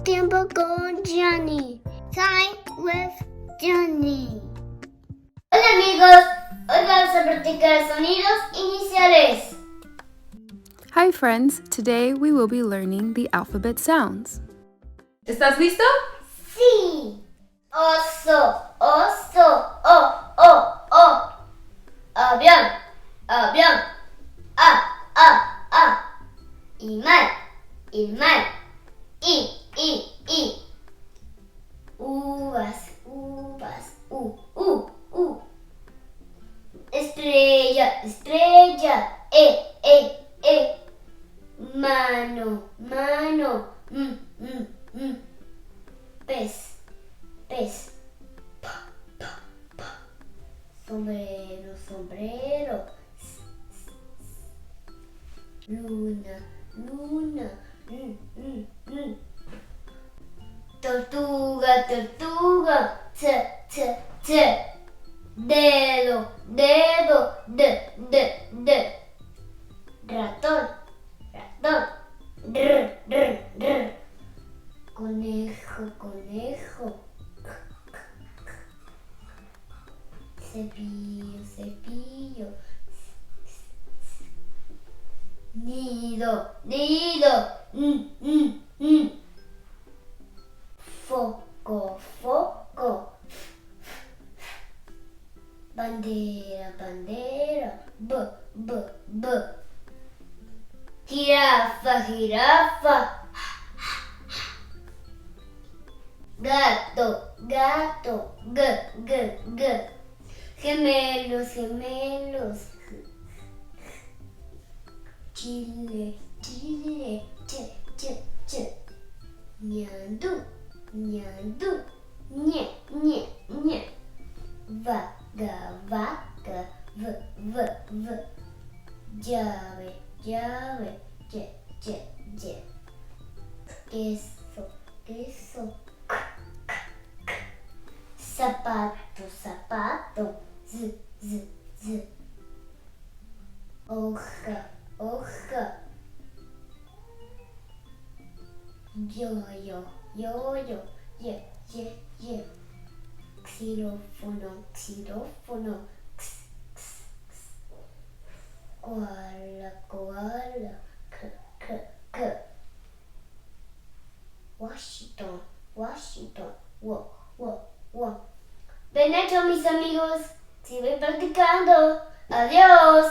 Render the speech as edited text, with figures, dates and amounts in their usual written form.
Tiempo con Gianni. Time with Gianni. Hola amigos, hoy vamos a practicar sonidos iniciales. Hi friends, today we will be learning the alphabet sounds. ¿Estás listo? Sí. Oso, oso, o. Avión, avión, a. Y mar, I. Uvas, u. Estrella, e. Mano, pez, pa. Sombrero, luna, tortuga, t. Dedo, d. Ratón, r. Conejo. Cepillo. Nido, foco. Bandera, b. Jirafa. Gato, g. Gemelos. Chile, ch. Ñandu, ñe. Vaca, v. Llave, ye. Queso. Zapato, z. Hoja. Yo, ye. Xilófono, x. Koala, k. Washington, wo. Ven hecho, mis amigos, sigue practicando. Adiós.